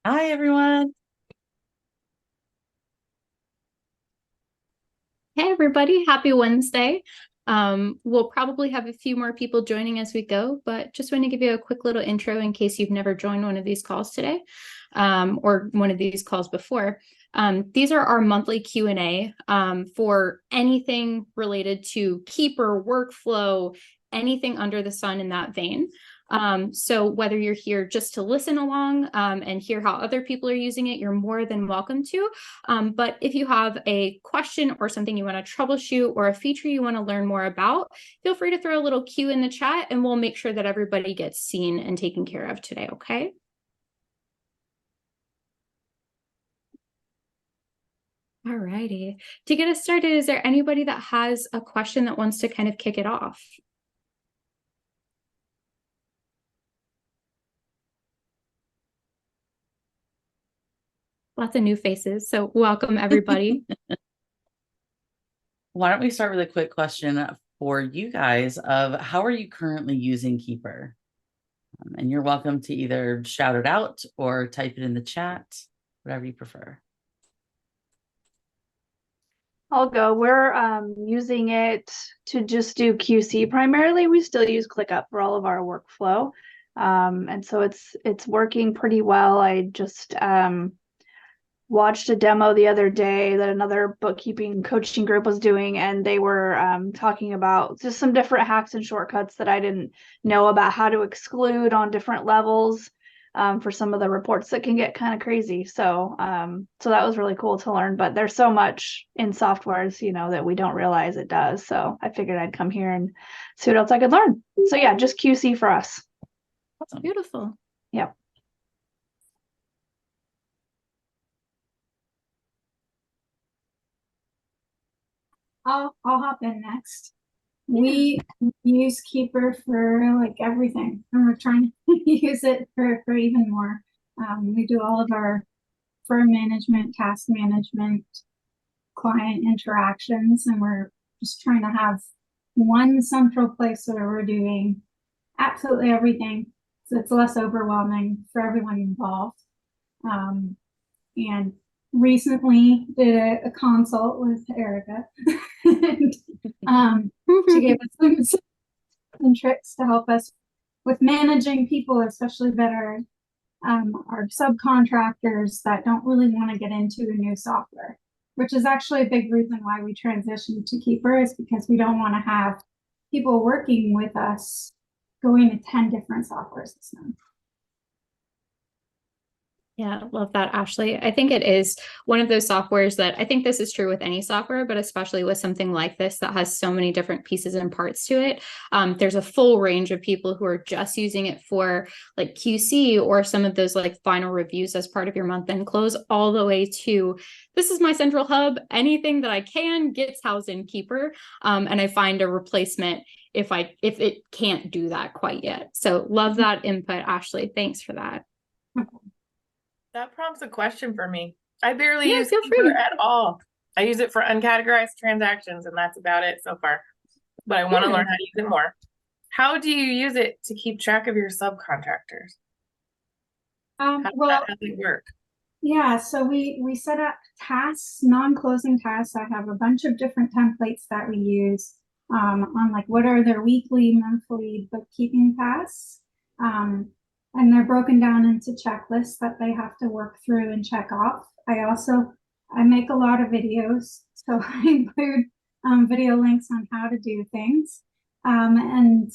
Hi, everyone. Hey everybody, happy Wednesday. We'll probably have a few more people joining as we go, but just want to give you a quick little intro in case you've never joined one of these calls today, or one of these calls before. These are our monthly Q&A for anything related to Keeper, workflow, anything under the sun in that vein. So whether you're here just to listen along and hear how other people are using it, you're more than welcome to. But if you have a question or something you want to troubleshoot or a feature you want to learn more about, feel free to throw a little Q in the chat and we'll make sure that everybody gets seen and taken care of today, okay? All righty. To get us started, is there anybody that has a question that wants to kind of kick it off? Lots of new faces, so welcome everybody. Why don't we start with a quick question for you guys of how are you currently using Keeper? And you're welcome to either shout it out or type it in the chat, whatever you prefer. I'll go. We're using it to just do QC primarily. We still use ClickUp for all of our workflow. And so it's working pretty well. I just watched a demo the other day that another bookkeeping coaching group was doing, and they were talking about just some different hacks and shortcuts that I didn't know about, how to exclude on different levels for some of the reports that can get kind of crazy. So that was really cool to learn, but there's so much in softwares, that we don't realize it does. So I figured I'd come here and see what else I could learn. So yeah, just QC for us. Awesome. Beautiful. Yep. I'll hop in next. We use Keeper for like everything, and we're trying to use it for even more. We do all of our firm management, task management, client interactions, and we're just trying to have one central place where we're doing absolutely everything, so it's less overwhelming for everyone involved. And recently did a consult with Erica and she gave us some tricks to help us with managing people, especially that are our subcontractors that don't really want to get into a new software, which is actually a big reason why we transitioned to Keeper, is because we don't want to have people working with us going to 10 different software systems. Yeah, love that, Ashley. I think it is one of those softwares that I think this is true with any software, but especially with something like this that has so many different pieces and parts to it. There's a full range of people who are just using it for like QC or some of those like final reviews as part of your month end close, all the way to this is my central hub. Anything that I can gets housed in Keeper, and I find a replacement if it can't do that quite yet. So love that input, Ashley. Thanks for that. That prompts a question for me. I barely Yeah, use feel Keeper free. at all. I use it for uncategorized transactions, and that's about it so far. But I want to learn how to use it more. How do you use it to keep track of your subcontractors? How does it work? Yeah, so we set up tasks, non-closing tasks. I have a bunch of different templates that we use on like what are their weekly, monthly bookkeeping tasks. And they're broken down into checklists that they have to work through and check off. I make a lot of videos, so I include video links on how to do things. And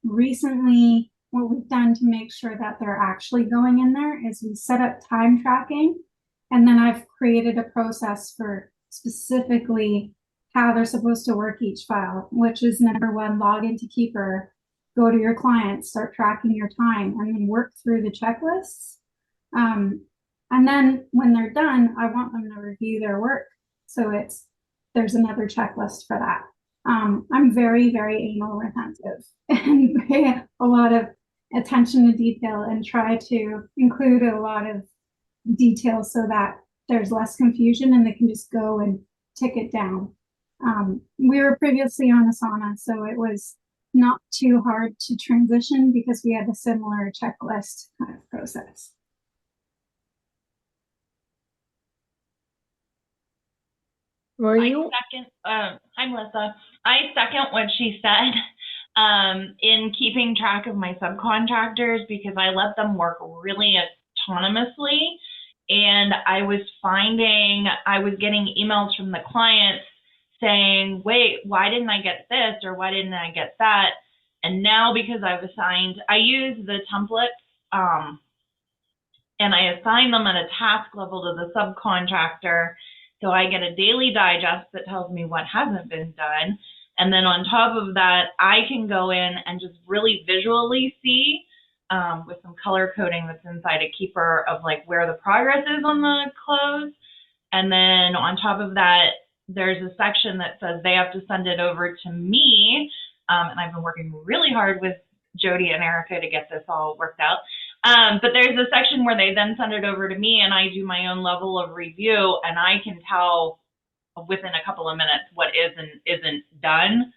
recently, what we've done to make sure that they're actually going in there is we set up time tracking, and then I've created a process for specifically how they're supposed to work each file, which is number one, log into Keeper, go to your clients, start tracking your time, and then work through the checklists. And then when they're done, I want them to review their work. So there's another checklist for that. I'm very, very anal retentive and pay a lot of attention to detail and try to include a lot of details so that there's less confusion and they can just go and tick it down. We were previously on Asana, so it was not too hard to transition because we had a similar checklist kind of process. Were I you? second, hi Melissa. I second what she said in keeping track of my subcontractors because I let them work really autonomously. And I was finding I was getting emails from the clients saying, wait, why didn't I get this or why didn't I get that? And now because I've assigned, I use the templates and I assign them at a task level to the subcontractor. So I get a daily digest that tells me what hasn't been done. And then on top of that, I can go in and just really visually see with some color coding that's inside a keeper of like where the progress is on the close. And then on top of that, there's a section that says they have to send it over to me. And I've been working really hard with Jody and Erica to get this all worked out. But there's a section where they then send it over to me and I do my own level of review and I can tell within a couple of minutes what is and isn't done.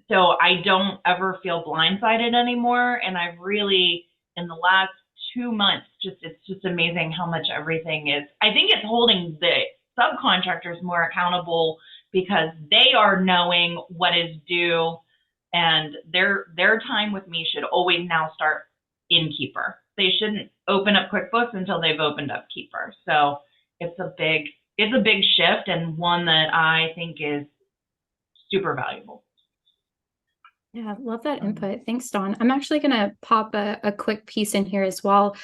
So I don't ever feel blindsided anymore. And I've really, in the last 2 months, it's just amazing how much everything is. I think it's holding the subcontractors more accountable because they are knowing what is due and their time with me should always now start in Keeper. They shouldn't open up QuickBooks until they've opened up Keeper. So it's a big shift and one that I think is super valuable. Yeah, love that input. Thanks, Dawn. I'm actually going to pop a quick piece in here as well.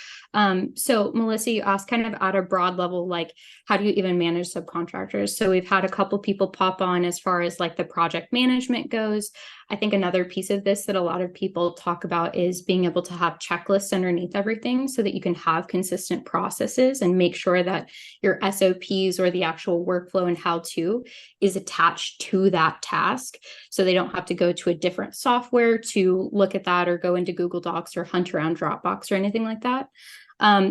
So Melissa, you asked kind of at a broad level, like, how do you even manage subcontractors? So we've had a couple people pop on as far as like the project management goes. I think another piece of this that a lot of people talk about is being able to have checklists underneath everything so that you can have consistent processes and make sure that your SOPs or the actual workflow and how to is attached to that task. So they don't have to go to a different software to look at that or go into Google Docs or hunt around Dropbox or anything like that.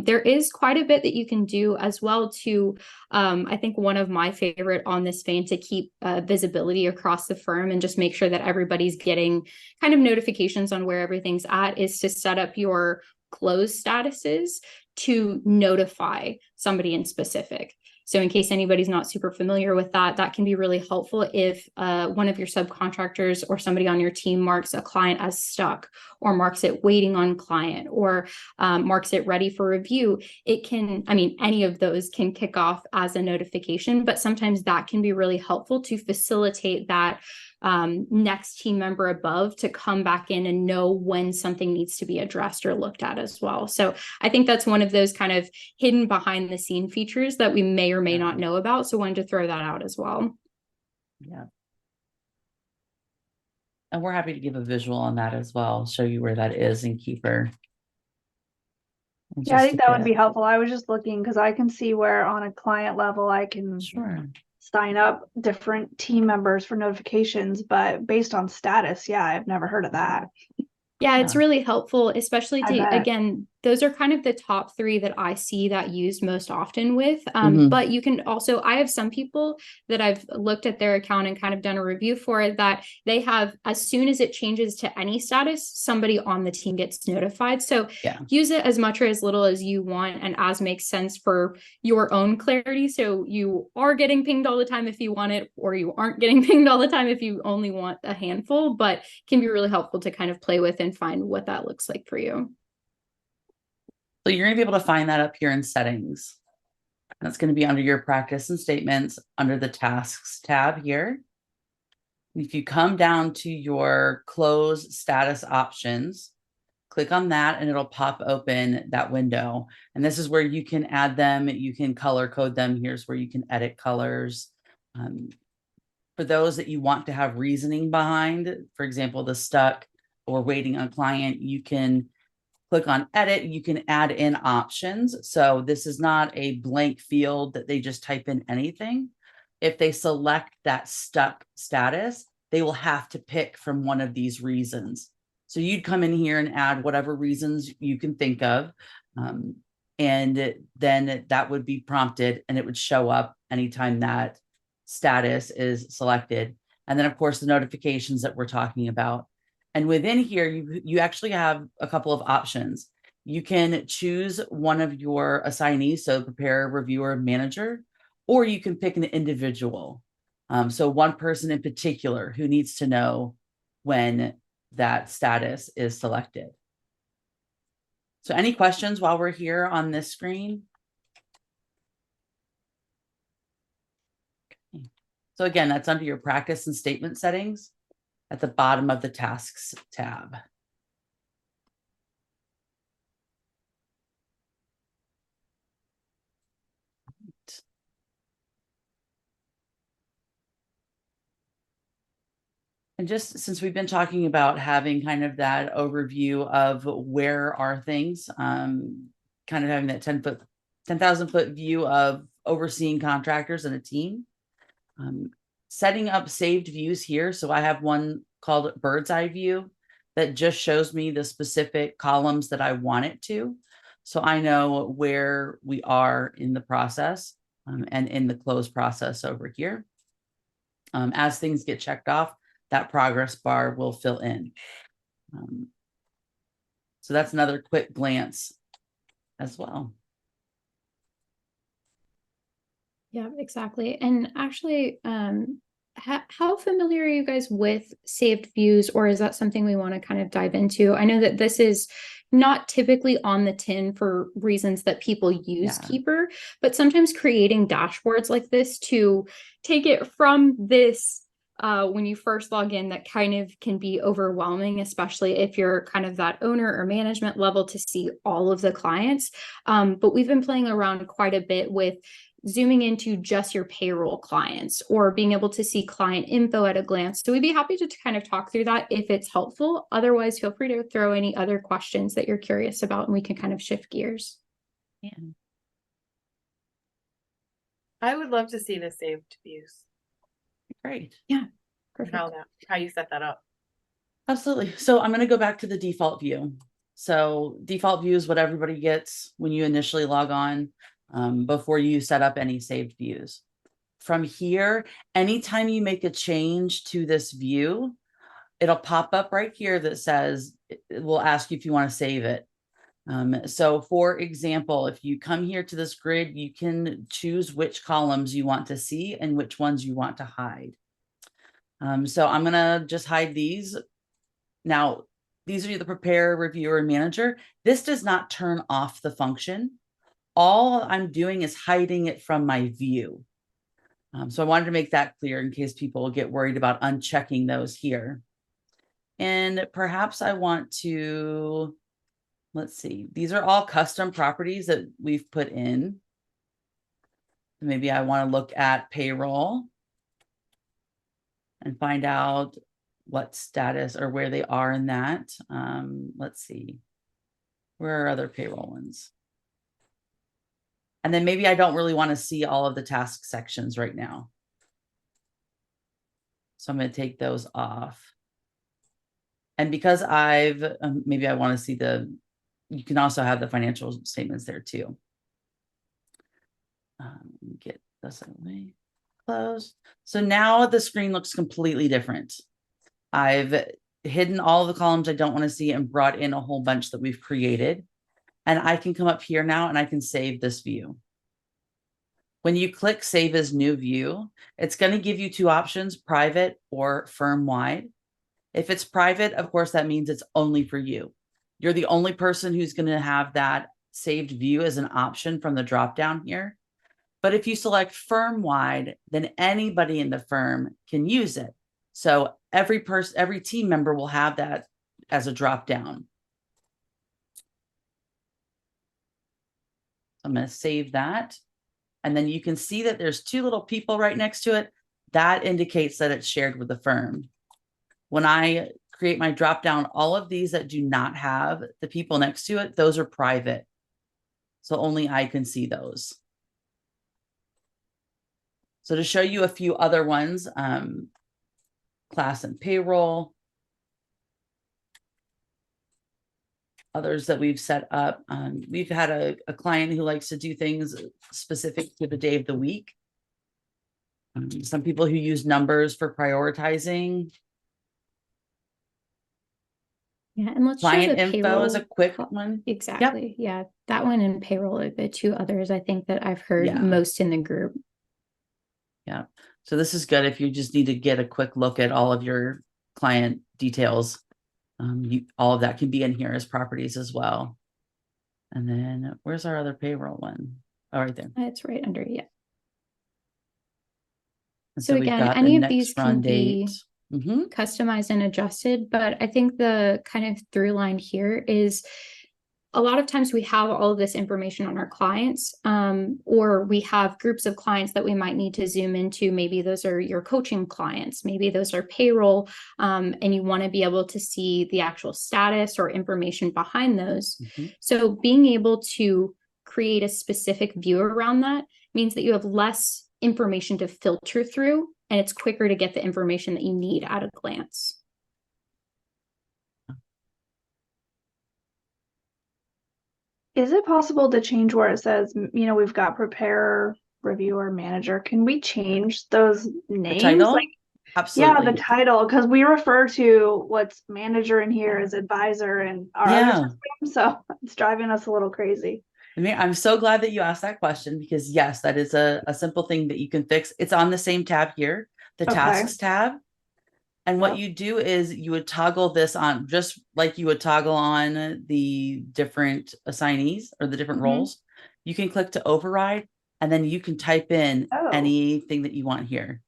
There is quite a bit that you can do as well to, I think one of my favorite on this vein to keep visibility across the firm and just make sure that everybody's getting kind of notifications on where everything's at is to set up your close statuses to notify somebody in specific. So in case anybody's not super familiar with that, that can be really helpful if one of your subcontractors or somebody on your team marks a client as stuck or marks it waiting on client or marks it ready for review. It can, I mean, any of those can kick off as a notification, but sometimes that can be really helpful to facilitate that next team member above to come back in and know when something needs to be addressed or looked at as well. So I think that's one of those kind of hidden behind the scene features that we may or may not know about. So wanted to throw that out as well. Yeah. And we're happy to give a visual on that as well, show you where that is in Keeper. Yeah, I think that would be helpful. I was just looking because I can see where on a client level I can sign up different team members for notifications, but based on status, yeah, I've never heard of that. Yeah, it's really helpful, especially to, again, those are kind of the top three that I see that used most often with. But you can also, I have some people that I've looked at their account and kind of done a review for it that they have, as soon as it changes to any status, somebody on the team gets notified. So use it as much or as little as you want and as makes sense for your own clarity. So you are getting pinged all the time if you want it, or you aren't getting pinged all the time if you only want a handful, but can be really helpful to kind of play with and find what that looks like for you. So you're going to be able to find that up here in settings. That's going to be under your practice and statements under the tasks tab here. If you come down to your close status options, click on that and it'll pop open that window. And this is where you can add them. You can color code them. Here's where you can edit colors. For those that you want to have reasoning behind, for example, the stuck or waiting on client, you can click on edit, you can add in options. So this is not a blank field that they just type in anything. If they select that stuck status, they will have to pick from one of these reasons. So you'd come in here and add whatever reasons you can think of. And then that would be prompted and it would show up anytime that status is selected. And then of course, the notifications that we're talking about. And within here, you actually have a couple of options. You can choose one of your assignees, so preparer, reviewer, manager, or you can pick an individual. So one person in particular who needs to know when that status is selected. So any questions while we're here on this screen? Okay. So again, that's under your practice and statement settings at the bottom of the tasks tab. And just since we've been talking about having kind of that overview of where are things, kind of having that 10,000 foot view of overseeing contractors and a team, setting up saved views here. So I have one called bird's eye view that just shows me the specific columns that I want it to. So I know where we are in the process and in the close process over here. As things get checked off, that progress bar will fill in. So that's another quick glance as well. Yeah, exactly. And actually, how familiar are you guys with saved views, or is that something we want to kind of dive into? I know that this is not typically on the tin for reasons that people use Keeper, but sometimes creating dashboards like this to take it from this when you first log in, that kind of can be overwhelming, especially if you're kind of that owner or management level to see all of the clients. But we've been playing around quite a bit with zooming into just your payroll clients or being able to see client info at a glance. So we'd be happy to kind of talk through that if it's helpful. Otherwise, feel free to throw any other questions that you're curious about and we can kind of shift gears. Yeah. I would love to see the saved views. Great. Yeah. Perfect. How you set that up. Absolutely. So I'm going to go back to the default view. So default view is what everybody gets when you initially log on before you set up any saved views. From here, anytime you make a change to this view, it'll pop up right here that says, it will ask you if you want to save it. So for example, if you come here to this grid, you can choose which columns you want to see and which ones you want to hide. So I'm going to just hide these. Now, these are the prepare, reviewer, and manager. This does not turn off the function. All I'm doing is hiding it from my view. So I wanted to make that clear in case people get worried about unchecking those here. And perhaps I want to, let's see, these are all custom properties that we've put in. Maybe I want to look at payroll and find out what status or where they are in that. Let's see, where are other payroll ones? And then maybe I don't really want to see all of the task sections right now. So I'm going to take those off. And because I've, maybe I want to see you can also have the financial statements there too. Get this away, closed. So now the screen looks completely different. I've hidden all of the columns I don't want to see and brought in a whole bunch that we've created. And I can come up here now and I can save this view. When you click save as new view, it's going to give you two options, private or firm wide. If it's private, of course, that means it's only for you. You're the only person who's going to have that saved view as an option from the drop down here. But if you select firm wide, then anybody in the firm can use it. So every team member will have that as a drop down. I'm going to save that. And then you can see that there's two little people right next to it. That indicates that it's shared with the firm. When I create my drop down, all of these that do not have the people next to it, those are private. So only I can see those. So to show you a few other ones, class and payroll, others that we've set up. We've had a client who likes to do things specific to the day of the week. Some people who use numbers for prioritizing. Yeah, and let's client show the info is a quick one. Exactly. Yep. Yeah, that one and payroll are the two others I think that I've heard most in the group. Yeah. So this is good if you just need to get a quick look at all of your client details. All of that can be in here as properties as well. And then where's our other payroll one? Oh, right there. It's right under, yeah. And So we've again, got the any of next these run can be date. Mhm. customized and adjusted, but I think the kind of through line here is a lot of times we have all of this information on our clients, or we have groups of clients that we might need to zoom into. Maybe those are your coaching clients, maybe those are payroll, and you want to be able to see the actual status or information behind those. Mhm. So being able to create a specific view around that means that you have less information to filter through, and it's quicker to get the information that you need at a glance. Is it possible to change where it says, we've got preparer, reviewer, manager? Can we change those The names? title? Like, Absolutely. yeah, the title, because we refer to what's manager in here as advisor and our other Yeah. system, so it's driving us a little crazy. I mean, I'm so glad that you asked that question because yes, that is a simple thing that you can fix. It's on the same tab here, the Okay. tasks tab. And what Yep. you do is you would toggle this on just like you would toggle on the different assignees or the different Mhm. roles. You can click to override and then you can type in Oh. anything that you want here.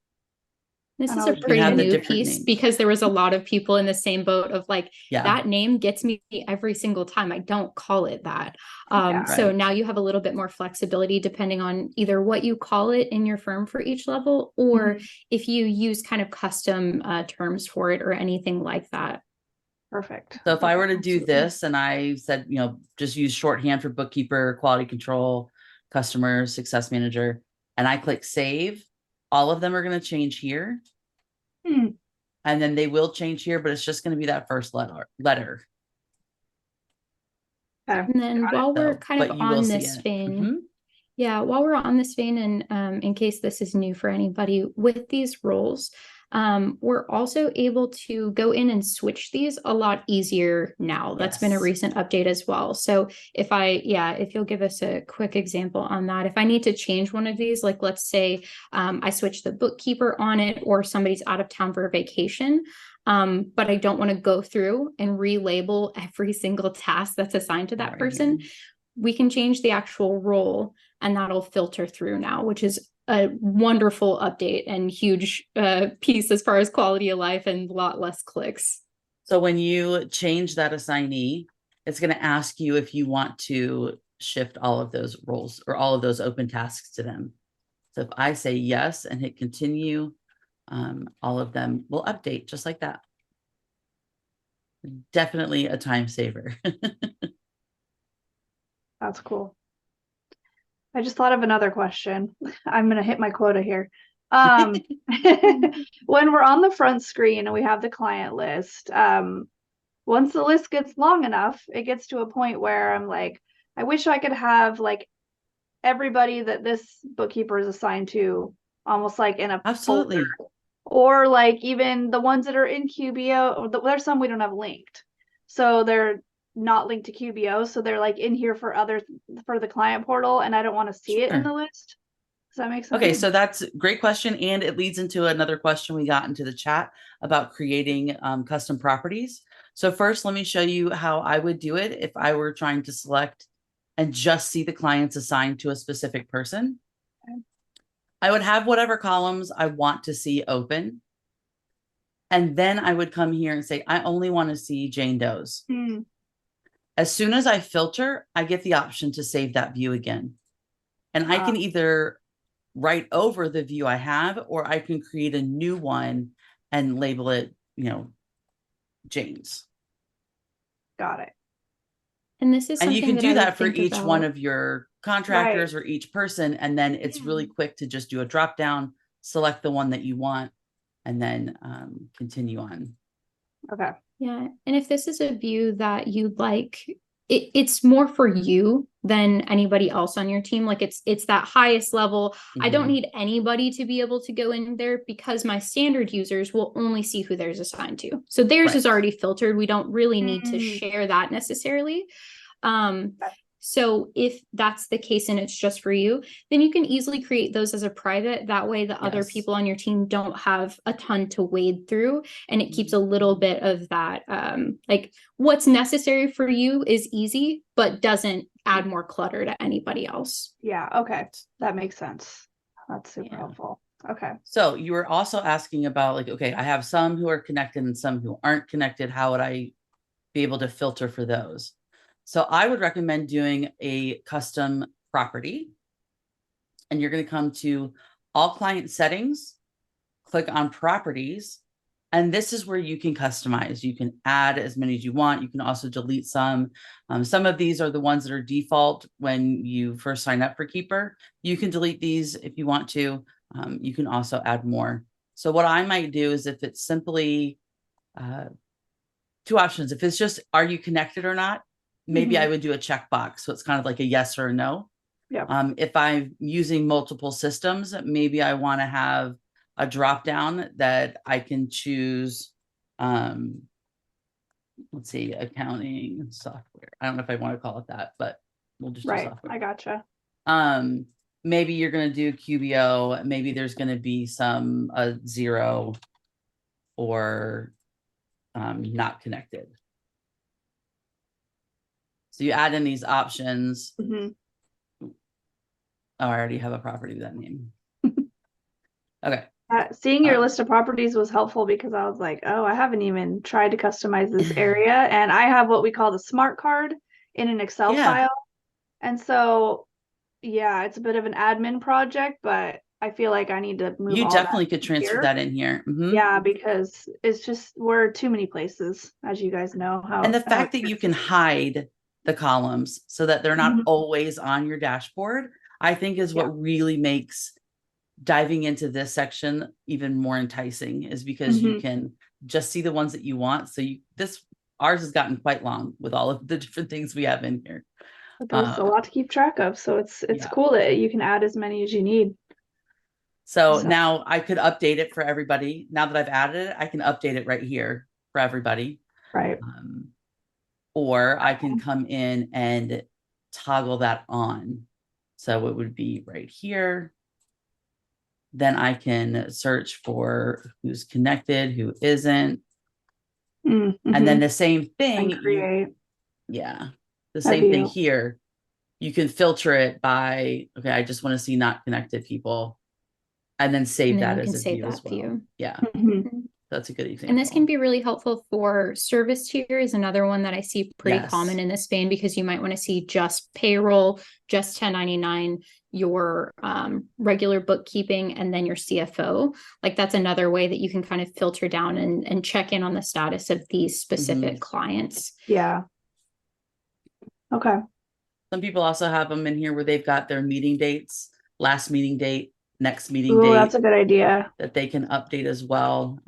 This And is I'll a just pretty have the new different piece names. because there was a lot of people in the same boat of like, Yeah. that name gets me every single time. I don't call it that. Yeah. So Right. now you have a little bit more flexibility depending on either what you call it in your firm for each level, or if you use kind of custom terms for it or anything like that. Perfect. So if I were to do absolutely. this and I said, just use shorthand for bookkeeper, quality control, customer success manager, and I click save, all of them are going to change here. Hmm. And then they will change here, but it's just going to be that first letter. Okay. And then while we're So, kind but of you will on see this it. vein, Mhm. yeah, while we're on this vein, and in case this is new for anybody, with these roles, we're also able to go in and switch these a lot easier now. That's been a Yes. recent update as well. So if you'll give us a quick example on that, if I need to change one of these, like let's say I switch the bookkeeper on it or somebody's out of town for a vacation, but I don't want to go through and relabel every single task that's assigned to that Right person. here. We can change the actual role and that'll filter through now, which is a wonderful update and huge piece as far as quality of life and a lot less clicks. So when you change that assignee, it's going to ask you if you want to shift all of those roles or all of those open tasks to them. So if I say yes and hit continue, all of them will update just like that. Definitely a time saver. That's cool. I just thought of another question. I'm going to hit my quota here. When we're on the front screen and we have the client list, once the list gets long enough, it gets to a point where I'm like, I wish I could have like everybody that this bookkeeper is assigned to almost like in a Absolutely. folder. Or like even the ones that are in QBO, there's some we don't have linked. So they're not linked to QBO. So they're like in here for the client portal, and I don't want to see it in the Sure. list. Does that make sense? Okay, so that's a great question. And it leads into another question we got into the chat about creating custom properties. So first, let me show you how I would do it if I were trying to select and just see the clients assigned to a specific person. Okay. I would have whatever columns I want to see open. And then I would come here and say, I only want to see Jane Doe's. As soon as I filter, I get the option to save that view again. And I can either write over the view I have, or I can create a new one and label it, Jane's. Got it. And this is And something you can that do I would that for think each one about. of your contractors or each person. And then it's really quick to just do a drop down, select the one that you want, and then continue on. Okay. Yeah. And if this is a view that you'd like, it's more for you than anybody else on your team. Like it's that highest level. I don't need anybody to be able to go in there because my standard users will only see who theirs assigned to. So theirs is already filtered. We don't really need to share that necessarily. So if that's the case and it's just for you, then you can easily create those as a private. That way the other Yes. people on your team don't have a ton to wade through, and it keeps a little bit of that, like what's necessary for you is easy, but doesn't add more clutter to anybody else. Yeah, okay. That makes sense. That's super Yeah. helpful. Okay. So you were also asking about like, okay, I have some who are connected and some who aren't connected. How would I be able to filter for those? So I would recommend doing a custom property. And you're going to come to all client settings, click on properties. And this is where you can customize. You can add as many as you want. You can also delete some. Some of these are the ones that are default when you first sign up for Keeper. You can delete these if you want to. You can also add more. So what I might do is if it's simply two options, if it's just, are you connected or not? Maybe I would do a checkbox. So it's kind of like a yes or a no. Yeah. If I'm using multiple systems, maybe I want to have a drop down that I can choose. Let's see, accounting software. I don't know if I want to call it that, but we'll just do Right. software. I gotcha. Maybe you're going to do QBO. Maybe there's going to be some 0 or not connected. So you add in these options. hmm Oh, I already have a property with that name. Okay. Seeing your list of properties was helpful because I was like, oh, I haven't even tried to customize this area. And I have what we call the smart card in an Excel Yeah. file. And so, yeah, it's a bit of an admin project, but I feel like I need to move You all definitely that could transfer here. that in here. Mhm. Yeah, because it's just, we're too many places, as you guys know. And the how fact it that you gets. can hide the columns so that they're not Mhm. always on your dashboard, I think is what really makes diving into this section even more enticing, is because you Mhm. can just see the ones that you want. So ours has gotten quite long with all of the different things we have in here. But there's a lot to keep track of. So it's yeah. cool that you can add as many as you need. So So- now I could update it for everybody. Now that I've added it, I can update it right here for everybody. Right. Or I can come in and toggle that on. So it would be right here. Then I can search for who's connected, who isn't. Mhm. And then the same thing, And create. the a same thing view. here. You can filter it by, okay, I just want to see not connected people. And then save And then that you as can a save view that as well. view. Yeah, Mhm. that's a good example. And this can be really helpful for service tier is another one that I see pretty Yes. common in this vein, because you might want to see just payroll, just 1099, your regular bookkeeping, and then your CFO. Like that's another way that you can kind of filter down and check in on the status of these specific clients. Yeah. Okay. Some people also have them in here where they've got their meeting dates, last meeting date, next meeting Ooh, date, that's a good idea. that they can update as well.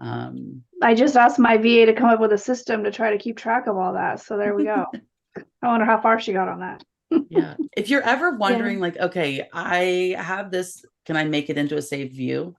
I just asked my VA to come up with a system to try to keep track of all that. So there we go. I wonder how far she got on that. Yeah. If you're ever wondering, like, okay, I have this, can I make it into a saved view?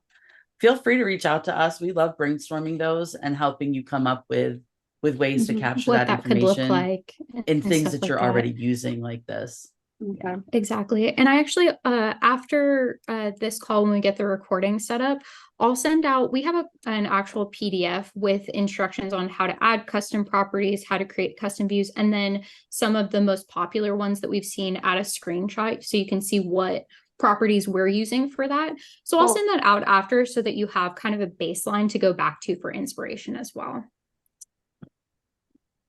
Feel free to reach out to us. We love brainstorming those and helping you come up with ways to capture What that that could look information like in and things stuff that you're like that. already using like this. Okay. Exactly. And I actually, after this call, when we get the recording set up, I'll send out, we have an actual PDF with instructions on how to add custom properties, how to create custom views, and then some of the most popular ones that we've seen, add a screenshot so you can see what properties we're using for that. So I'll Cool. send that out after so that you have kind of a baseline to go back to for inspiration as well.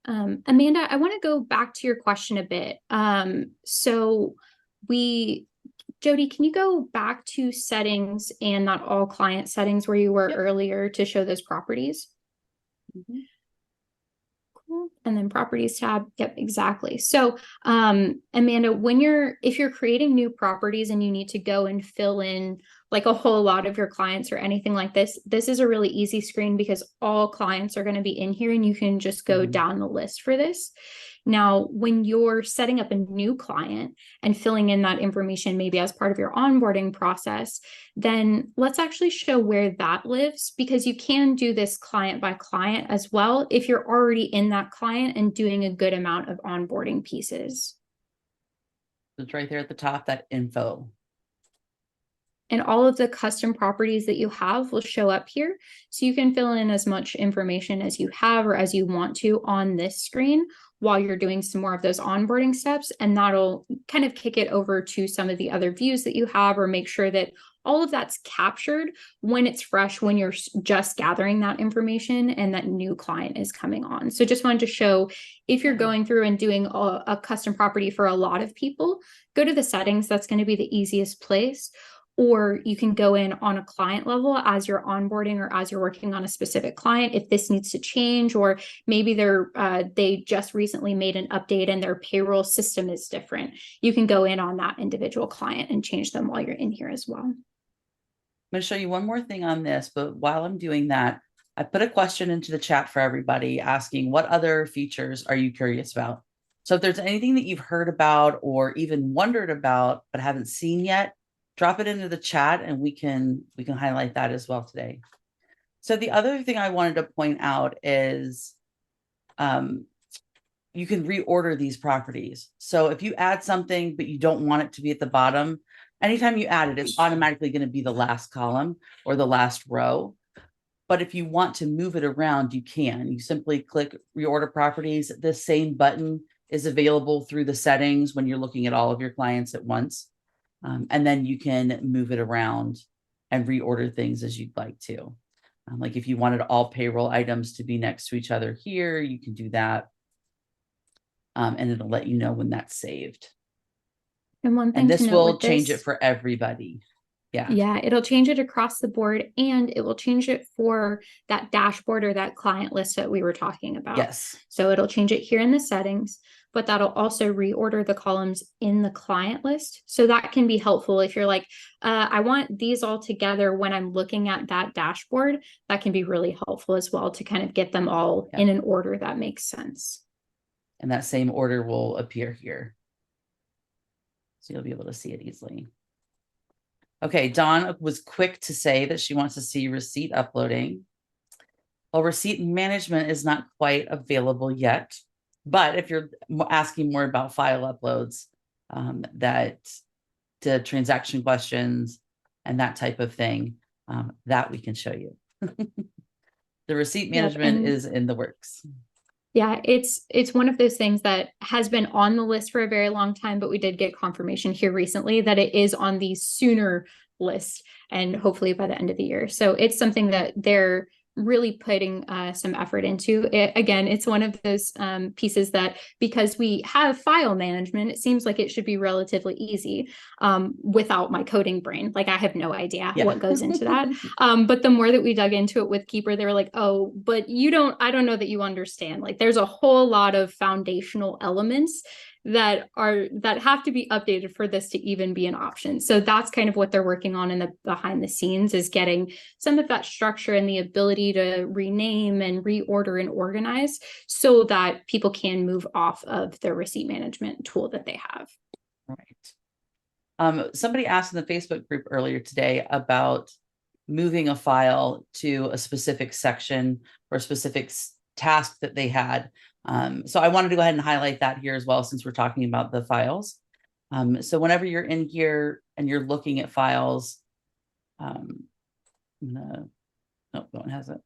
Amanda, I want to go back to your question a bit. So Jody, can you go back to settings and not all client settings where you were earlier to show those properties? Cool. And then properties tab. Yep, exactly. So, Amanda, if you're creating new properties and you need to go and fill in like a whole lot of your clients or anything like this is a really easy screen because all clients are going to be in here and you can just go down the list for this. Now, when you're setting up a new client and filling in that information, maybe as part of your onboarding process, then let's actually show where that lives, because you can do this client by client as well if you're already in that client and doing a good amount of onboarding pieces. It's right there at the top, that info. And all of the custom properties that you have will show up here. So you can fill in as much information as you have or as you want to on this screen while you're doing some more of those onboarding steps. And that'll kind of kick it over to some of the other views that you have, or make sure that all of that's captured when it's fresh, when you're just gathering that information and that new client is coming on. So just wanted to show, if you're going through and doing a custom property for a lot of people, go to the settings. That's going to be the easiest place. Or you can go in on a client level as you're onboarding or as you're working on a specific client, if this needs to change, or maybe they just recently made an update and their payroll system is different. You can go in on that individual client and change them while you're in here as well. I'm going to show you one more thing on this, but while I'm doing that, I put a question into the chat for everybody asking, what other features are you curious about? So if there's anything that you've heard about or even wondered about but haven't seen yet, drop it into the chat and we can highlight that as well today. So the other thing I wanted to point out is you can reorder these properties. So if you add something, but you don't want it to be at the bottom, anytime you add it, it's automatically going to be the last column or the last row. But if you want to move it around, you can. You simply click reorder properties. The same button is available through the settings when you're looking at all of your clients at once. And then you can move it around and reorder things as you'd like to. Like if you wanted all payroll items to be next to each other here, you can do that. And it'll let you know when that's saved. And one thing And this to note will with change this, it for everybody. Yeah. Yeah, it'll change it across the board, and it will change it for that dashboard or that client list that we were talking about. Yes. So it'll change it here in the settings, but that'll also reorder the columns in the client list. So that can be helpful if you're like, I want these all together when I'm looking at that dashboard. That can be really helpful as well to kind of get them all in an order that makes sense. And that same order will appear here. So you'll be able to see it easily. Okay, Dawn was quick to say that she wants to see receipt uploading. Well, receipt management is not quite available yet, but if you're asking more about file uploads, that to transaction questions and that type of thing, that we can show you. The receipt management is in the works. Yeah, it's one of those things that has been on the list for a very long time, but we did get confirmation here recently that it is on the sooner list, and hopefully by the end of the year. So it's something that they're really putting some effort into. Again, it's one of those pieces that, because we have file management, it seems like it should be relatively easy without my coding brain. Like I have no idea what goes into that. But the more that we dug into it with Keeper, they were like, oh, but I don't know that you understand. Like there's a whole lot of foundational elements that have to be updated for this to even be an option. So that's kind of what they're working on in the behind the scenes, is getting some of that structure and the ability to rename and reorder and organize so that people can move off of the receipt management tool that they have. Right. Somebody asked in the Facebook group earlier today about moving a file to a specific section or a specific task that they had. So I wanted to go ahead and highlight that here as well, since we're talking about the files. So whenever you're in here and you're looking at files, no, one has it.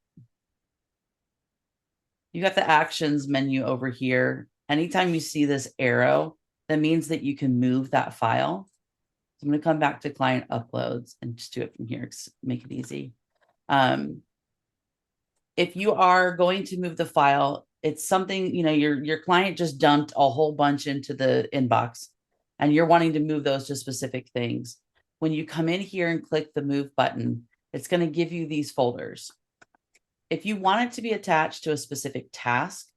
You got the actions menu over here. Anytime you see this arrow, that means that you can move that file. So I'm going to come back to client uploads and just do it from here, make it easy. If you are going to move the file, it's something, your client just dumped a whole bunch into the inbox and you're wanting to move those to specific things. When you come in here and click the move button, it's going to give you these folders. If you want it to be attached to a specific task,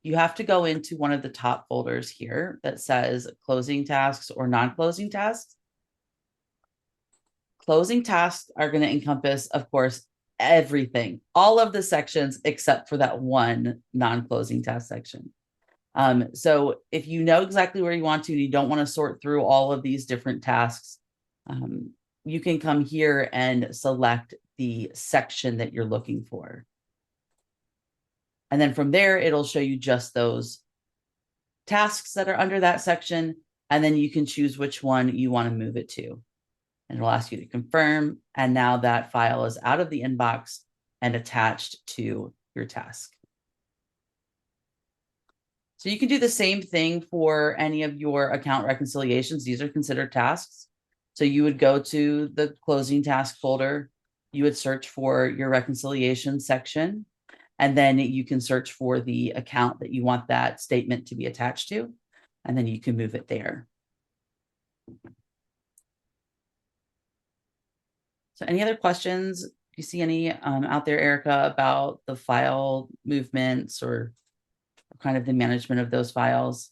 you have to go into one of the top folders here that says closing tasks or non-closing tasks. Closing tasks are going to encompass, of course, everything, all of the sections except for that one non-closing task section. So if you know exactly where you want to, and you don't want to sort through all of these different tasks, you can come here and select the section that you're looking for. And then from there, it'll show you just those tasks that are under that section. and then you can choose which one you want to move it to. And it'll ask you to confirm. And now that file is out of the inbox and attached to your task. So you can do the same thing for any of your account reconciliations. These are considered tasks. So you would go to the closing task folder. You would search for your reconciliation section, and then you can search for the account that you want that statement to be attached to, and then you can move it there. So any other questions? Do you see any out there, Erica, about the file movements or kind of the management of those files?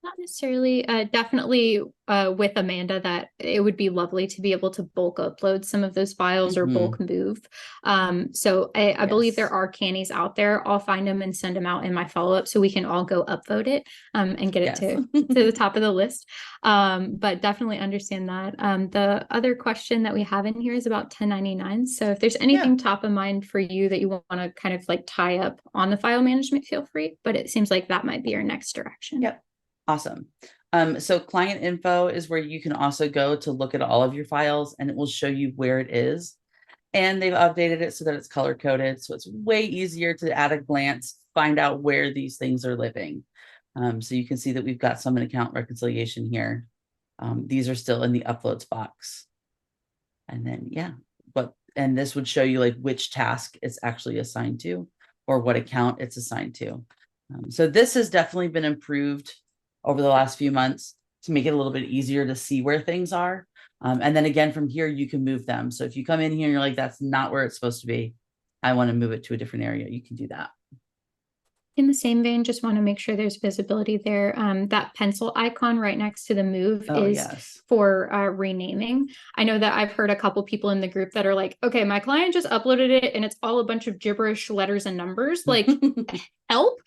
Not necessarily, definitely with Amanda that it would be lovely to be able to bulk upload some of those files or bulk move. So I believe there are cannies out there. I'll find them and send them out in my follow-up so we can all go upvote it and get it to the top of the list. But definitely understand that. The other question that we have in here is about 1099. So if there's anything top of mind for you that you want to kind of like tie up on the file management, feel free. But it seems like that might be our next direction. Yep. Awesome. So client info is where you can also go to look at all of your files, and it will show you where it is. And they've updated it so that it's color coded. So it's way easier to at a glance find out where these things are living. So you can see that we've got some in account reconciliation here. These are still in the uploads box. And then, and this would show you like which task it's actually assigned to or what account it's assigned to. So this has definitely been improved over the last few months to make it a little bit easier to see where things are. And then again, from here, you can move them. So if you come in here and you're like, that's not where it's supposed to be, I want to move it to a different area, you can do that. In the same vein, just want to make sure there's visibility there. That pencil icon right next to the move is for renaming. I know that I've heard a couple people in the group that are like, okay, my client just uploaded it and it's all a bunch of gibberish letters and numbers, like help.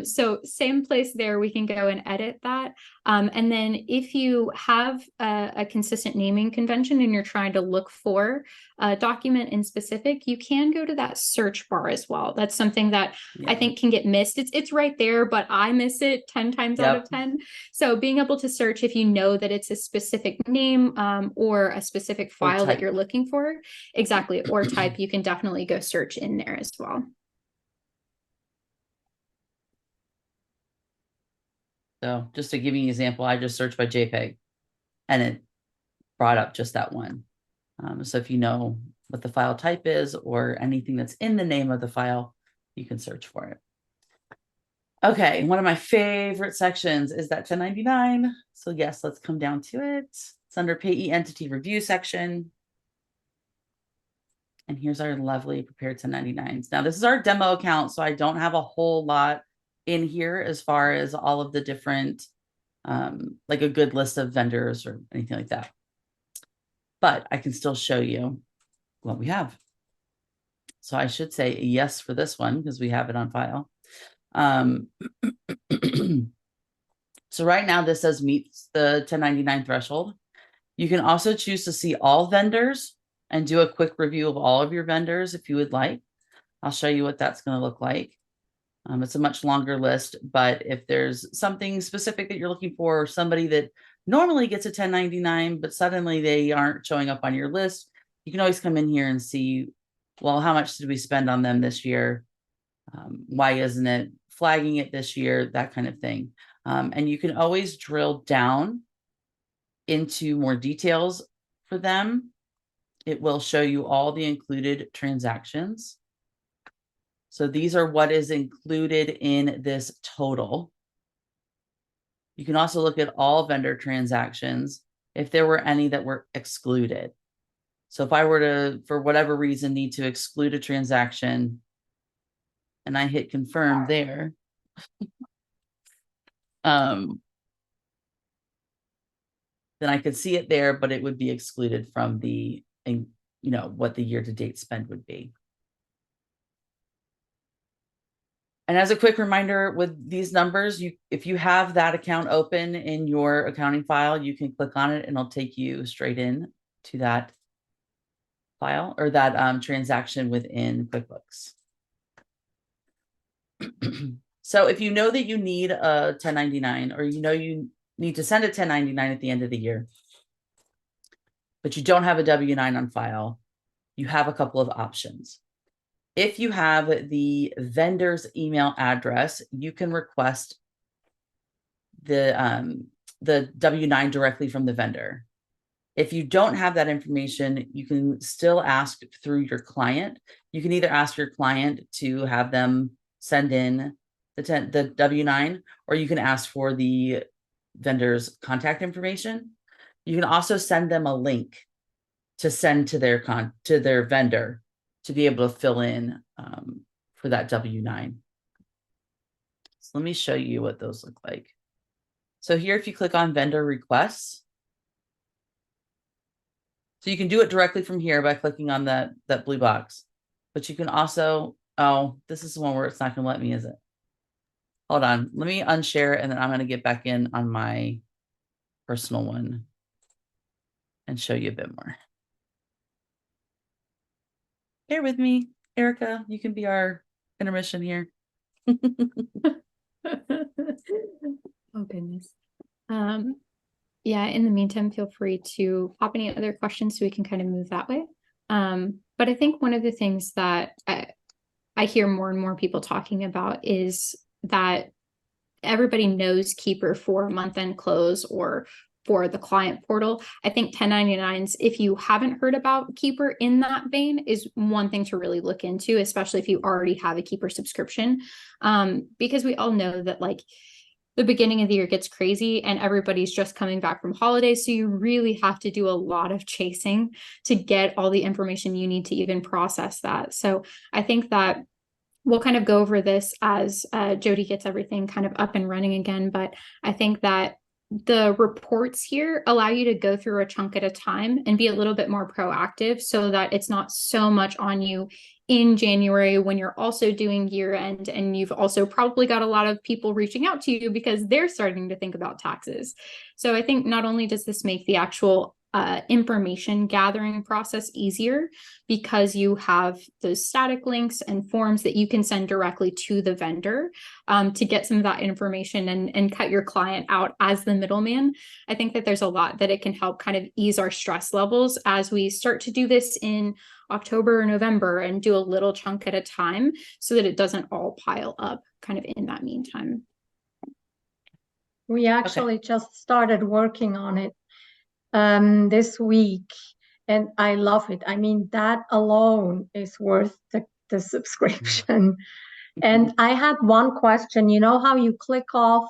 So same place there, we can go and edit that. And then if you have a consistent naming convention and you're trying to look for a document in specific, you can go to that search bar as well. That's something that I think can get missed. It's right there, but I miss it 10 times out of 10. So being able to search if you know that it's a specific name or a specific file that you're looking for, exactly, or type, you can definitely go search in there as well. So just to give you an example, I just searched by JPEG and it brought up just that one. So if you know what the file type is or anything that's in the name of the file, you can search for it. Okay, one of my favorite sections is that 1099. So yes, let's come down to it. It's under Payee Entity Review section. And here's our lovely prepared 1099s. Now this is our demo account, so I don't have a whole lot in here as far as all of the different, like a good list of vendors or anything like that. But I can still show you what we have. So I should say yes for this one because we have it on file. So right now this says meets the 1099 threshold. You can also choose to see all vendors and do a quick review of all of your vendors if you would like. I'll show you what that's going to look like. It's a much longer list, but if there's something specific that you're looking for, or somebody that normally gets a 1099, but suddenly they aren't showing up on your list, you can always come in here and see, well, how much did we spend on them this year? Why isn't it flagging it this year? That kind of thing. And you can always drill down into more details for them. It will show you all the included transactions. So these are what is included in this total. You can also look at all vendor transactions if there were any that were excluded. So if I were to, for whatever reason, need to exclude a transaction and I hit confirm there, then I could see it there, but it would be excluded from the, what the year-to-date spend would be. And as a quick reminder, with these numbers, if you have that account open in your accounting file, you can click on it and it'll take you straight in to that file or that transaction within QuickBooks. So if you know that you need a 1099 or you know you need to send a 1099 at the end of the year, but you don't have a W-9 on file, you have a couple of options. If you have the vendor's email address, you can request the W-9 directly from the vendor. If you don't have that information, you can still ask through your client. You can either ask your client to have them send in the W-9, or you can ask for the vendor's contact information. You can also send them a link to send to their vendor to be able to fill in for that W-9. So let me show you what those look like. So here, if you click on vendor requests, so you can do it directly from here by clicking on that blue box, but you can also, oh, this is the one where it's not going to let me, is it? Hold on, let me unshare it, and then I'm going to get back in on my personal one and show you a bit more. Bear with me, Erica. You can be our intermission here. Oh goodness. Yeah, in the meantime, feel free to pop any other questions so we can kind of move that way. But I think one of the things that I hear more and more people talking about is that everybody knows Keeper for month-end close or for the client portal. I think 1099s, if you haven't heard about Keeper in that vein, is one thing to really look into, especially if you already have a Keeper subscription. Because we all know that like the beginning of the year gets crazy and everybody's just coming back from holidays. So you really have to do a lot of chasing to get all the information you need to even process that. So I think that we'll kind of go over this as Jody gets everything kind of up and running again. But I think that the reports here allow you to go through a chunk at a time and be a little bit more proactive so that it's not so much on you in January when you're also doing year end and you've also probably got a lot of people reaching out to you because they're starting to think about taxes. So I think not only does this make the actual information gathering process easier because you have those static links and forms that you can send directly to the vendor to get some of that information and cut your client out as the middleman. I think that there's a lot that it can help kind of ease our stress levels as we start to do this in October or November and do a little chunk at a time so that it doesn't all pile up kind of in that meantime. We actually just started working on it this week, and I love it. I mean, that alone is worth the subscription. And I had one question. You know how you click off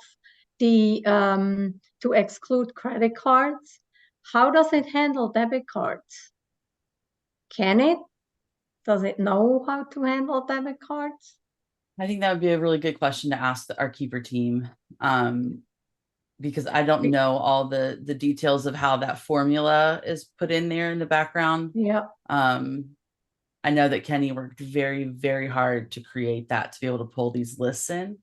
the to exclude credit cards? How does it handle debit cards? Can it? Does it know how to handle debit cards? I think that would be a really good question to ask our Keeper team. Because I don't know all the details of how that formula is put in there in the background. Yeah. I know that Kenny worked very, very hard to create that, to be able to pull these lists in.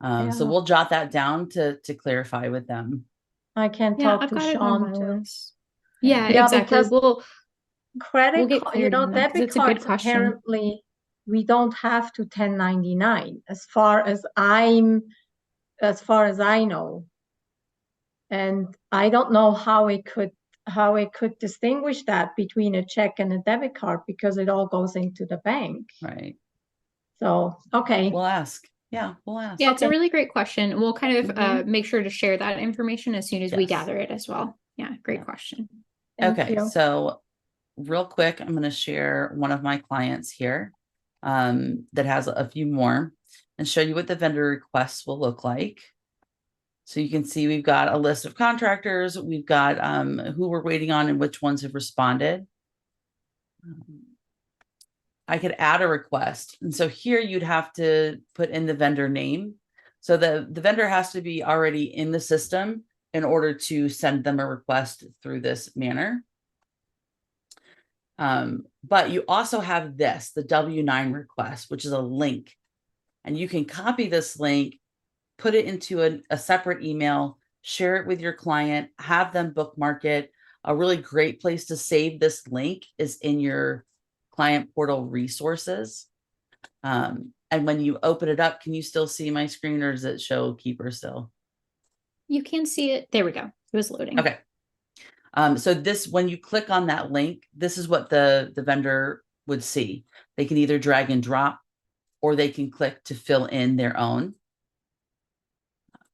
So we'll jot that down to clarify with them. I can Yeah, talk I've to got it on my Sean too. list. Yeah, Yeah, exactly. because We'll credit get card, you clarity know, on that 'cause debit it's a good cards question. apparently we don't have to 1099 as far as I know. And I don't know how it could distinguish that between a check and a debit card because it all goes into the bank. Right. So, okay. We'll ask. Yeah, we'll ask. Yeah, it's a really great question. We'll kind of make sure to share that information as soon as we Yes. gather it as well. Yeah, great question. Thank Okay, you. so real quick, I'm going to share one of my clients here that has a few more and show you what the vendor requests will look like. So you can see we've got a list of contractors. We've got who we're waiting on and which ones have responded. I could add a request. And so here you'd have to put in the vendor name. So the vendor has to be already in the system in order to send them a request through this manner. But you also have this, the W-9 request, which is a link. And you can copy this link, put it into a separate email, share it with your client, have them bookmark it. A really great place to save this link is in your client portal resources. And And when you open it up, can you still see my screen, or does it show Keeper still? You can see it. There we go. It was loading. Okay. So this, when you click on that link, this is what the vendor would see. They can either drag and drop, or they can click to fill in their own.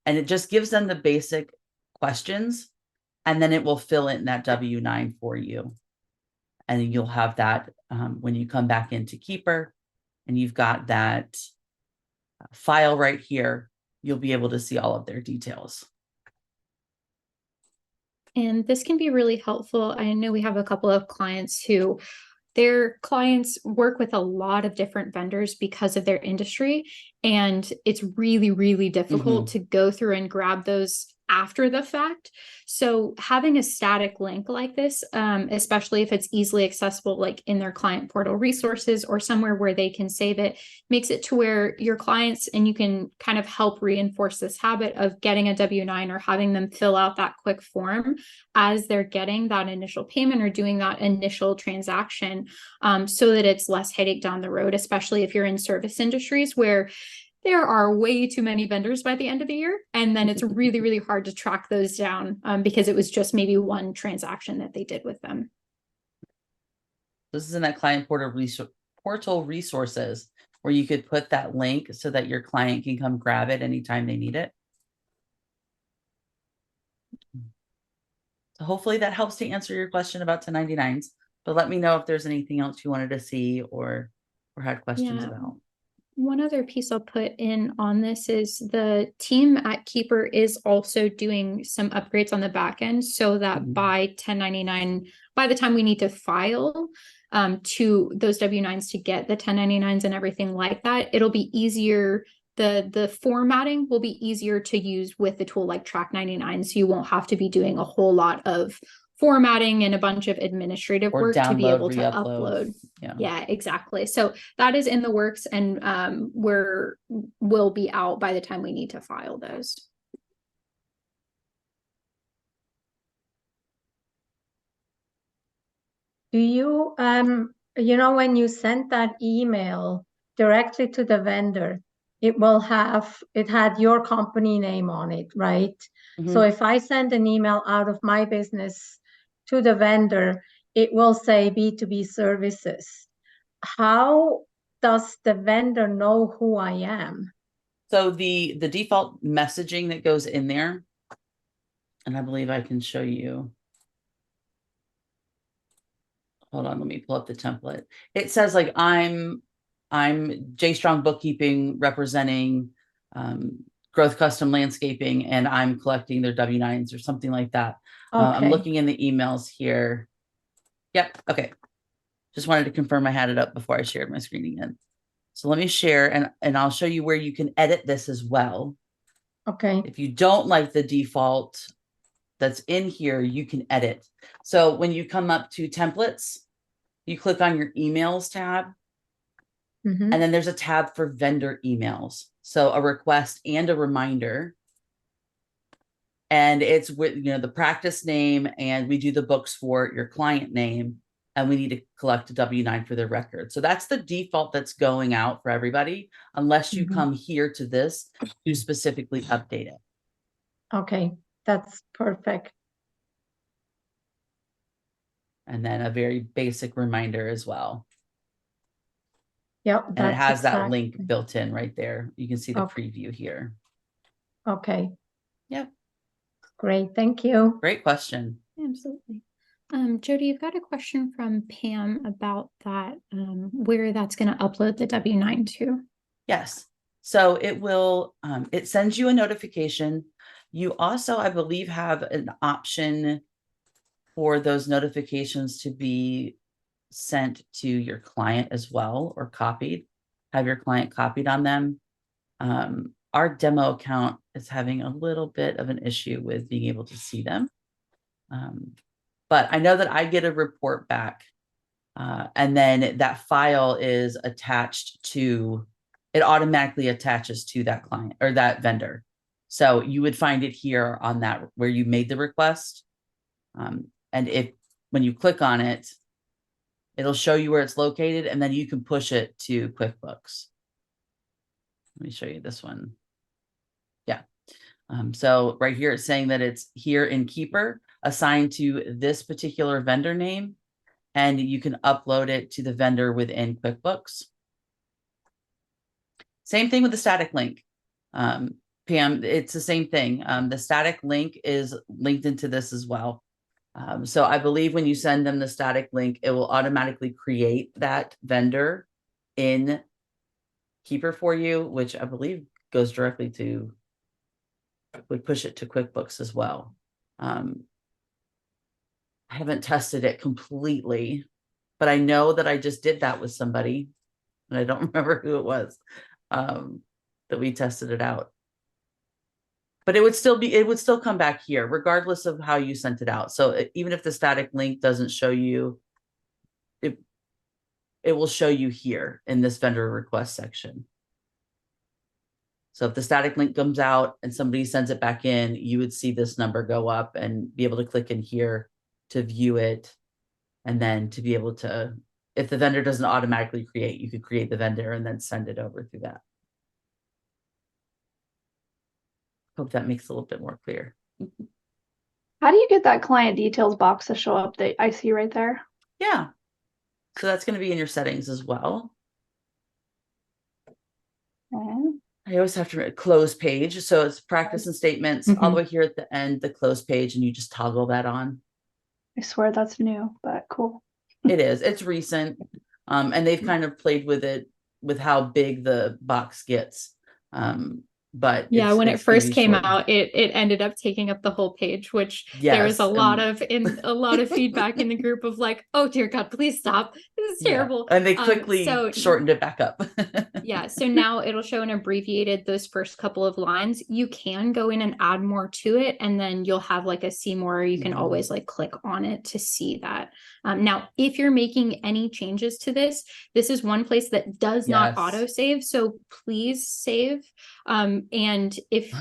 And it just gives them the basic questions, and then it will fill in that W-9 for you. And you'll have that when you come back into Keeper, and you've got that file right here, you'll be able to see all of their details. And this can be really helpful. I know we have a couple of clients who their clients work with a lot of different vendors because of their industry. And it's really, really difficult to go through and grab those after the fact. So having a static link like this, especially if it's easily accessible, like in their client portal resources or somewhere where they can save it, makes it to where your clients, and you can kind of help reinforce this habit of getting a W-9 or having them fill out that quick form as they're getting that initial payment or doing that initial transaction, so that it's less headache down the road, especially if you're in service industries where there are way too many vendors by the end of the year. And then it's really, really hard to track those down because it was just maybe one transaction that they did with them. This is in that client portal resources where you could put that link so that your client can come grab it anytime they need it. So hopefully that helps to answer your question about 1099s, but let me know if there's anything else you wanted to see or had questions about. One other piece I'll put in on this is the team at Keeper is also doing some upgrades on the back end so that by 1099, by the time we need to file to those W-9s to get the 1099s and everything like that, it'll be easier. The formatting will be easier to use with the tool like Track99, so you won't have to be doing a whole lot of formatting and a bunch of administrative Or work to be able to re-upload. upload. Yeah, exactly. So that is in the works, and we'll be out by the time we need to file those. Do you, when you send that email directly to the vendor, it had your company name on it, right? So if I send an email out of my business to the vendor, it will say B2B services. How does the vendor know who I am? So the default messaging that goes in there, and I believe I can show you. Hold on, let me pull up the template. It says like I'm J Strong Bookkeeping representing Growth Custom Landscaping, and I'm collecting their W-9s or something like that. I'm looking in the emails here. Yep. Okay. Just wanted to confirm I had it up before I shared my screen again. So let me share, and I'll show you where you can edit this as well. Okay. If you don't like the default that's in here, you can edit. So when you come up to templates, you click on your emails tab, and then there's a tab for vendor emails. So a request and a reminder. And it's with, the practice name, and we do the books for your client name, and we need to collect a W-9 for their record. So that's the default that's going out for everybody, unless you come here to this to specifically update it. Okay, that's perfect. And then a very basic reminder as well. Yep. And it has that link built in right there. You can see the preview here. Okay. Yep. Great. Thank you. Great question. Absolutely. Jody, you've got a question from Pam about that, where that's going to upload the W-9 to. Yes. So it will, it sends you a notification. You also, I believe, have an option for those notifications to be sent to your client as well, or copied, have your client copied on them. Our demo account is having a little bit of an issue with being able to see them. But I know that I get a report back, and then that file is attached to, it automatically attaches to that client or that vendor. So you would find it here on that where you made the request. And when you click on it, it'll show you where it's located, and then you can push it to QuickBooks. Let me show you this one. Yeah. So right here, it's saying that it's here in Keeper, assigned to this particular vendor name, and you can upload it to the vendor within QuickBooks. Same thing with the static link. Pam, it's the same thing. The static link is linked into this as well. So I believe when you send them the static link, it will automatically create that vendor in Keeper for you, which I believe goes directly to, would push it to QuickBooks as well. I haven't tested it completely, but I know that I just did that with somebody, and I don't remember who it was, that we tested it out. But it would still come back here, regardless of how you sent it out. So even if the static link doesn't show you, it will show you here in this vendor request section. So if the static link comes out and somebody sends it back in, you would see this number go up and be able to click in here to view it. And then to be able to, if the vendor doesn't automatically create, you could create the vendor and then send it over through that. Hope that makes it a little bit more clear. How do you get that client details box to show up that I see right there? Yeah. So that's going to be in your settings as well. Okay. I always have to close page. So it's practice and statements all the way here at the end, the close page, and you just toggle that on. I swear that's new, but cool. It is. It's recent. And they've kind of played with it, with how big the box gets. But yeah, when it it's first came shortened. out, it ended up taking up the whole page, which there was Yes, a lot of feedback in the group of like, oh dear God, please stop. This is terrible. And they quickly So shortened it back up. yeah, so now it'll show an abbreviated those first couple of lines. You can go in and add more to it, and then you'll have like a see more. You can always like click on it to see that. Now, if you're making any changes to this, this is one place that does not auto save. So please save. And if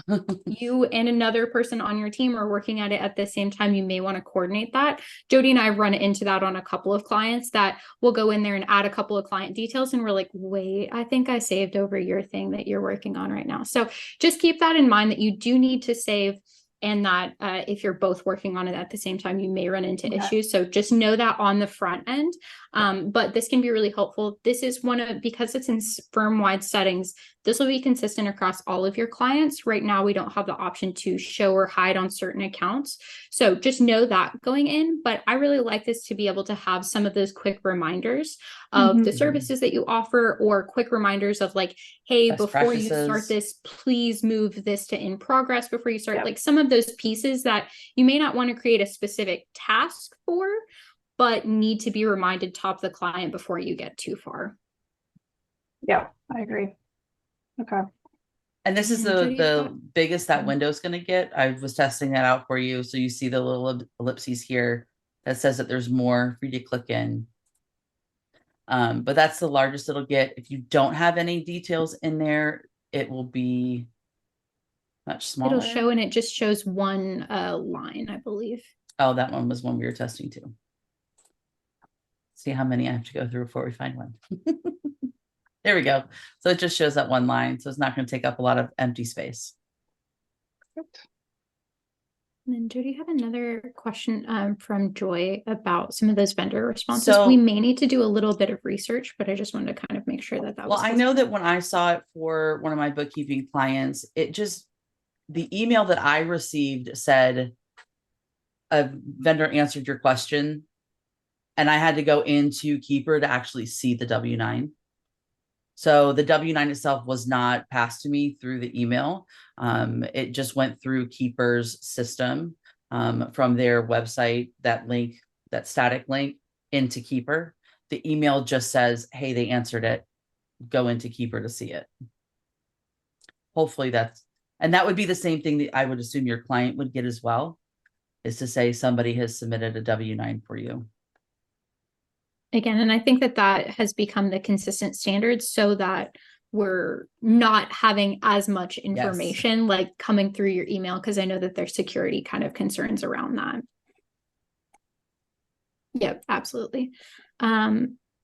you and another person on your team are working at it at the same time, you may want to coordinate that. Jody and I have run into that on a couple of clients that will go in there and add a couple of client details. And we're like, wait, I think I saved over your thing that you're working on right now. So just keep that in mind that you do need to save, and that if you're both working on it at the same time, you may run into issues. So just know that on the front end. But this can be really helpful. This is because it's in firm-wide settings, this will be consistent across all of your clients. Right now, we don't have the option to show or hide on certain accounts. So just know that going in. But I really like this to be able to have some of those quick reminders of the services that you offer, or quick reminders of like, hey, before you start this, please move this to in progress before you start. Like some of those pieces that you may not want to create a specific task for, but need to be reminded top the client before you get too far. Yeah, I agree. Okay. And this is the biggest that window's going to get. I was testing that out for you. So you see the little ellipses here that says that there's more for you to click in. But that's the largest it'll get. If you don't have any details in there, it will be much smaller. It'll show, and it just shows one line, I believe. Oh, that one was one we were testing too. See how many I have to go through before we find one. There we go. So it just shows that one line. So it's not going to take up a lot of empty space. And then Jody, you have another question from Joy about some of those vendor responses. So we may need to do a little bit of research, but I just wanted to kind of make sure that was. Well, I know that when I saw it for one of my bookkeeping clients, the email that I received said a vendor answered your question, and I had to go into Keeper to actually see the W-9. So the W-9 itself was not passed to me through the email. It just went through Keeper's system from their website, that link, that static link into Keeper. The email just says, hey, they answered it. Go into Keeper to see it. Hopefully and that would be the same thing that I would assume your client would get as well, is to say somebody has submitted a W-9 for you. Again, and I think that has become the consistent standard, so that we're not having as much information like coming through your email, because I know that there's security kind of concerns around that. Yep, absolutely.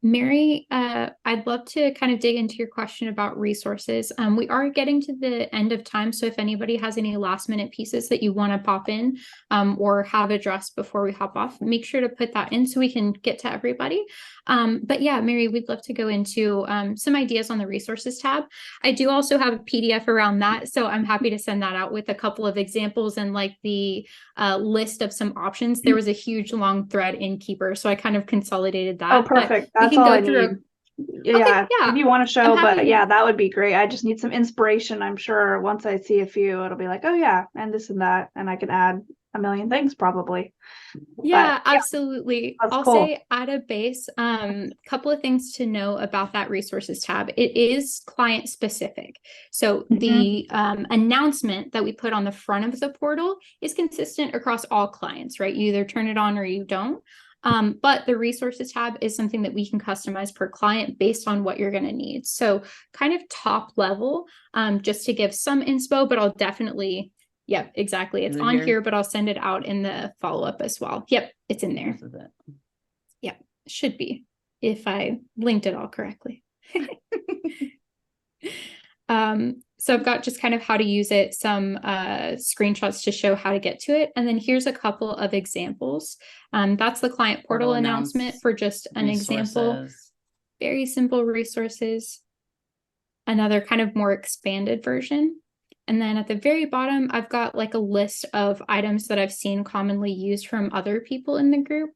Mary, I'd love to kind of dig into your question about resources. We are getting to the end of time, so if anybody has any last minute pieces that you want to pop in or have addressed before we hop off, make sure to put that in so we can get to everybody. But yeah, Mary, we'd love to go into some ideas on the resources tab. I do also have a PDF around that, so I'm happy to send that out with a couple of examples and like the list of some options. There was a huge long thread in Keeper, so I kind of consolidated that. Oh, perfect. That's all I need. Yeah, Okay, yeah. if you want to show, I'm happy but to- yeah, that would be great. I just need some inspiration. I'm sure once I see a few, it'll be like, oh yeah, and this and that, and I can add a million things probably. Yeah, But, absolutely. that's I'll cool. say at a base, couple of things to know about that resources tab. It is client specific. So the announcement that we put on the front of the portal is consistent across all clients, right? You either turn it on or you don't. But the resources tab is something that we can customize per client based on what you're going to need. So kind of top level, just to give some inspo, but I'll definitely, yep, exactly. It's Is it on here? here, but I'll send it out in the follow-up as well. Yep, it's in there. This is it. Yep, should be if I linked it all correctly. So I've got just kind of how to use it, some screenshots to show how to get to it. And then here's a couple of examples. That's the client portal announcement for just an example. Resources. Very simple resources. Another kind of more expanded version. And then at the very bottom, I've got like a list of items that I've seen commonly used from other people in the group.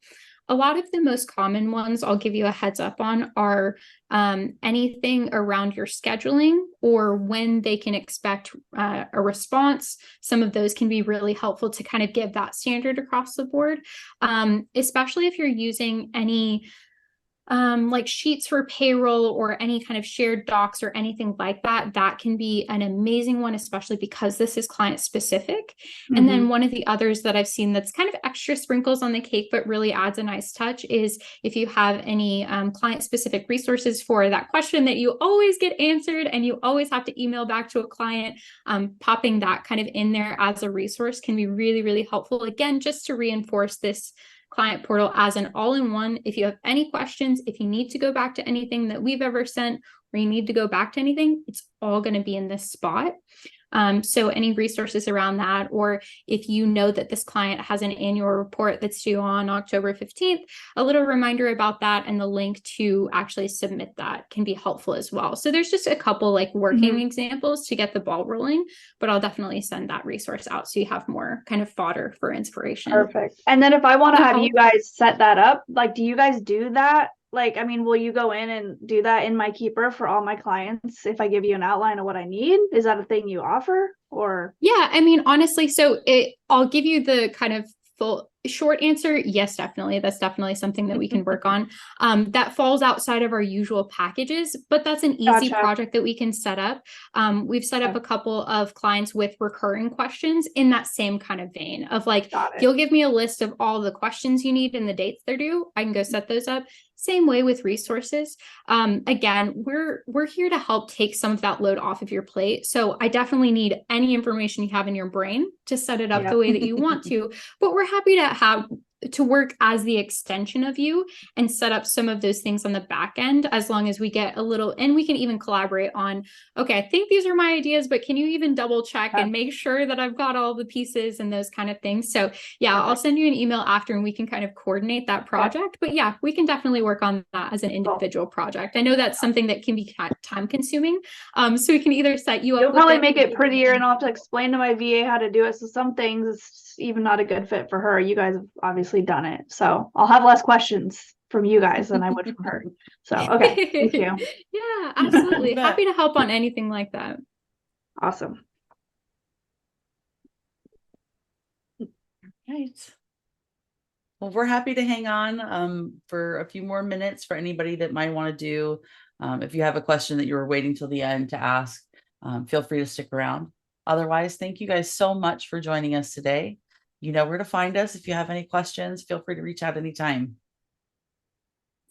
A lot of the most common ones I'll give you a heads up on are anything around your scheduling or when they can expect a response. Some of those can be really helpful to kind of give that standard across the board, especially if you're using any like sheets for payroll or any kind of shared docs or anything like that. That can be an amazing one, especially because this is client specific. And then one of the others that I've seen that's kind of extra sprinkles on the cake, but really adds a nice touch is if you have any client specific resources for that question that you always get answered and you always have to email back to a client, popping that kind of in there as a resource can be really, really helpful. Again, just to reinforce this client portal as an all-in-one. If you have any questions, if you need to go back to anything that we've ever sent, or you need to go back to anything, it's all going to be in this spot. So any resources around that, or if you know that this client has an annual report that's due on October 15th, a little reminder about that and the link to actually submit that can be helpful as well. So there's just a couple like working examples to get the ball rolling, but I'll definitely send that resource out so you have more kind of fodder for inspiration. Perfect. And then if I want to have you guys set that up, like, do you guys do that? Like, I mean, will you go in and do that in my Keeper for all my clients if I give you an outline of what I need? Is that a thing you offer or? Yeah, I mean, honestly, so I'll give you the kind of full short answer. Yes, definitely. That's definitely something that we can work on. That falls outside of our usual packages, but that's an easy project that we can set up. We've set up a couple of clients with recurring questions in that same kind of vein of like, you'll give me a list of all the questions you need and the dates they're due. I can go set those up. Same way with resources. Again, we're here to help take some of that load off of your plate. So I definitely need any information you have in your brain to set it up the way that you want to, but we're happy to work as the extension of you and set up some of those things on the back end, as long as we get a little, and we can even collaborate on, okay, I think these are my ideas, but can you even double check and make sure that I've got all the pieces and those kind of things. So yeah, I'll send you an email after and we can kind of coordinate that project, but yeah, we can definitely work on that as an individual project. I know that's something that can be time consuming. So we can either set you up. You'll probably make it prettier and I'll have to explain to my VA how to do it. So some things it's even not a good fit for her. You guys have obviously done it. So I'll have less questions from you guys than I would from her. So, okay. Thank you. Yeah, absolutely. Happy to help on anything like that. Awesome. Right. Well, we're happy to hang on for a few more minutes for anybody that might want to do. If you have a question that you were waiting till the end to ask, feel free to stick around. Otherwise, thank you guys so much for joining us today. You know where to find us. If you have any questions, feel free to reach out anytime.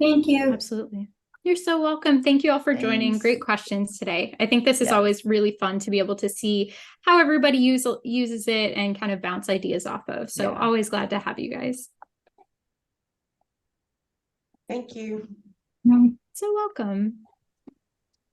Thank you. Absolutely. You're so welcome. Thank you all for joining. Great questions today. I think this is always really fun to be able to see how everybody uses it and kind of bounce ideas off of. So always glad to have you guys. Thank you. No, So welcome.